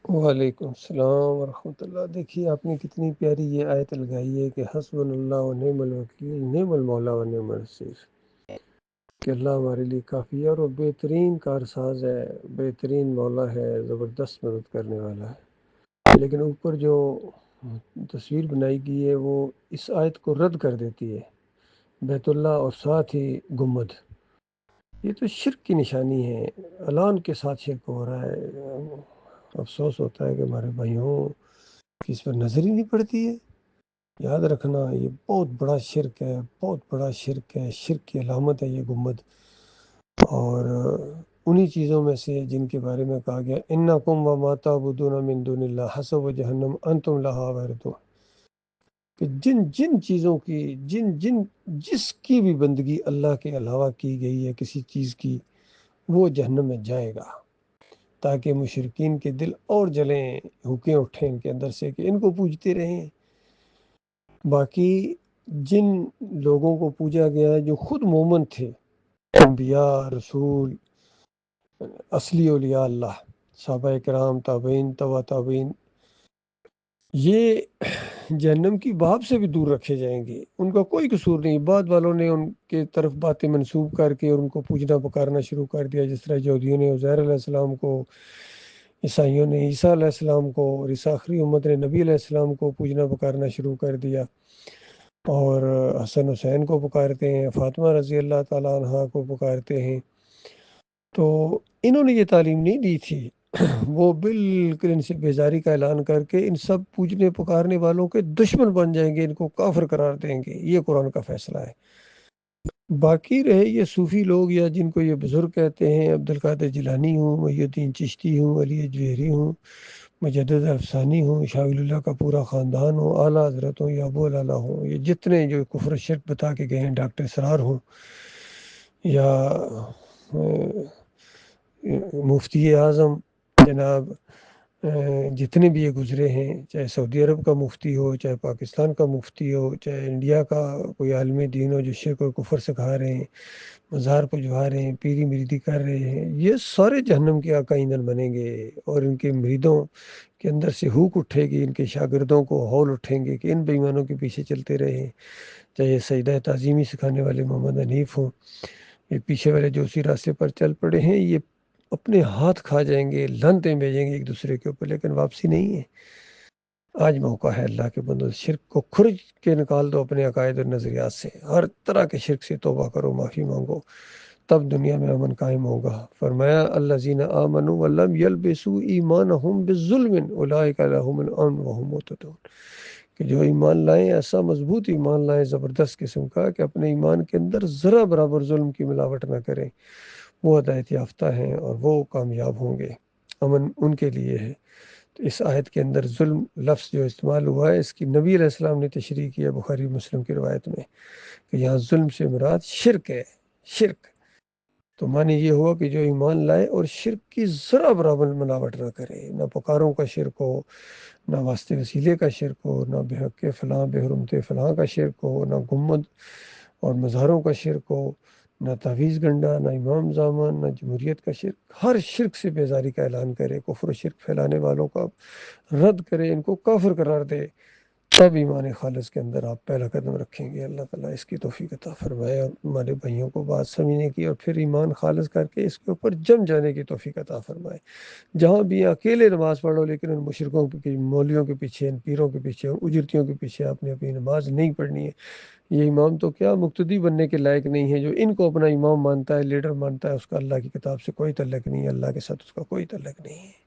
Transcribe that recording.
وعلیکم السلام ورحمۃ اللہ۔ دیکھیے آپ نے کتنی پیاری یہ آیت لگائی ہے کہ حسبنا اللہ و نعم الوکیل نعم المولا و نعم النصیر، کہ اللہ ہمارے لیے کافی ہے اور وہ بہترین کارساز ہے، بہترین مولا ہے، زبردست مدد کرنے والا ہے۔ لیکن اوپر جو تصویر بنائی گئی ہے وہ اس آیت کو رد کر دیتی ہے، بیت اللہ اور ساتھ ہی گنبد۔ یہ تو شرک کی نشانی ہے، اعلان کے ساتھ شرک ہو رہا ہے۔ افسوس ہوتا ہے کہ ہمارے بھائیوں کی اس پر نظر ہی نہیں پڑتی ہے۔ یاد رکھنا یہ بہت بڑا شرک ہے، بہت بڑا شرک ہے، شرک کی علامت ہے یہ گنبد۔ اور انہی چیزوں میں سے جن کے بارے میں کہا گیا انکم وما تعبدون من دون اللہ حسب جہنم انتم لہا واردون، کہ جن جن چیزوں کی جس کی بھی بندگی اللہ کے علاوہ کی گئی ہے کسی چیز کی، وہ جہنم میں جائے گا، تاکہ مشرکین کے دل اور جلیں، ہوکیں اٹھیں ان کے اندر سے کہ ان کو پوجتے رہیں۔ باقی جن لوگوں کو پوجا گیا ہے جو خود مومن تھے، انبیاء، رسول، اصلی اولیاء اللہ، صحابہ کرام، تابعین، تبع تابعین، یہ جہنم کی باب سے بھی دور رکھے جائیں گے۔ ان کا کوئی قصور نہیں۔ بعد والوں نے ان کے طرف باتیں منسوب کر کے اور ان کو پوجنا پکارنا شروع کر دیا، جس طرح یہودیوں نے عزیر علیہ السلام کو، عیسائیوں نے عیسیٰ علیہ السلام کو، اور اس آخری امت نے نبی علیہ السلام کو پوجنا پکارنا شروع کر دیا، اور حسن حسین کو پکارتے ہیں، فاطمہ رضی اللہ تعالیٰ عنہ کو پکارتے ہیں۔ تو انہوں نے یہ تعلیم نہیں دی تھی، وہ بالکل ان سے بیزاری کا اعلان کر کے ان سب پوجنے پکارنے والوں کے دشمن بن جائیں گے، ان کو کافر قرار دیں گے۔ یہ قرآن کا فیصلہ ہے۔ باقی رہے یہ صوفی لوگ یا جن کو یہ بزرگ کہتے ہیں، عبد القادر جیلانی ہوں، محی الدین چشتی ہوں، علی جوہری ہوں، مجدد افسانی ہوں، شاہ ولی اللہ کا پورا خاندان ہو، اعلیٰ حضرت ہوں یا ابو العلا ہوں، یہ جتنے جو کفر و شرک بتا کے گئے ہیں، ڈاکٹر اسرار ہوں یا مفتی اعظم جناب، جتنے بھی یہ گزرے ہیں، چاہے سعودی عرب کا مفتی ہو، چاہے پاکستان کا مفتی ہو، چاہے انڈیا کا کوئی عالم دین ہو جو شرک و کفر سکھا رہے ہیں، مزار پجوا رہے ہیں، پیری مریدی کر رہے ہیں، یہ سارے جہنم کے آقا ایندھن بنیں گے۔ اور ان کے مریدوں کے اندر سے ہوک اٹھے گی، ان کے شاگردوں کو ہول اٹھیں گے کہ ان بے ایمانوں کے پیچھے چلتے رہے ہیں، چاہے یہ سجدہ تعظیمی سکھانے والے محمد حنیف ہوں، یہ پیچھے والے جو اسی راستے پر چل پڑے ہیں، یہ اپنے ہاتھ کھا جائیں گے، لعنتیں بھیجیں گے ایک دوسرے کے اوپر، لیکن واپسی نہیں ہے۔ آج موقع ہے اللہ کے بندو، شرک کو کھرج کے نکال دو اپنے عقائد اور نظریات سے، ہر طرح کے شرک سے توبہ کرو، معافی مانگو، تب دنیا میں امن قائم ہوگا۔ فرمایا الذین آمنوا ولم یلبسوا ایمانہم بالظلم اولئک لہم الامن وہم مہتدون، کہ جو ایمان لائیں، ایسا مضبوط ایمان لائیں، زبردست قسم کا، کہ اپنے ایمان کے اندر ذرا برابر ظلم کی ملاوٹ نہ کریں، وہ ہدایت یافتہ ہیں اور وہ کامیاب ہوں گے۔ امن ان کے لیے ہے۔ تو اس آیت کے اندر ظلم لفظ جو استعمال ہوا ہے، اس کی نبی علیہ السلام نے تشریح کی ہے بخاری مسلم کی روایت میں، کہ یہاں ظلم سے مراد شرک ہے۔ شرک تو معنی یہ ہوا کہ جو ایمان لائے اور شرک کی ذرا برابر ملاوٹ نہ کرے، نہ پکاروں کا شرک ہو، نہ واسطے وسیلے کا شرک ہو، نہ بے حق فلاں بے حرمت فلاں کا شرک ہو، نہ گنبد اور مزاروں کا شرک ہو، نہ تعویذ گنڈا، نہ امام زامن، نہ جمہوریت کا شرک۔ ہر شرک سے بیزاری کا اعلان کرے، کفر و شرک پھیلانے والوں کا رد کرے، ان کو کافر قرار دے، تب ایمان خالص کے اندر آپ پہلا قدم رکھیں گے۔ اللہ تعالیٰ اس کی توفیق عطا فرمائے، اور ہمارے بھائیوں کو بات سمجھنے کی اور پھر ایمان خالص کر کے اس کے اوپر جم جانے کی توفیق عطا فرمائے۔ جہاں بھی اکیلے نماز پڑھو، لیکن ان مشرکوں کے، مولویوں کے پیچھے، ان پیروں کے پیچھے، اجرتیوں کے پیچھے آپ نے اپنی نماز نہیں پڑھنی ہے۔ یہ امام تو کیا مقتدی بننے کے لائق نہیں ہے، جو ان کو اپنا امام مانتا ہے، لیڈر مانتا ہے، اس کا اللہ کی کتاب سے کوئی تعلق نہیں ہے، اللہ کے ساتھ اس کا کوئی تعلق نہیں ہے۔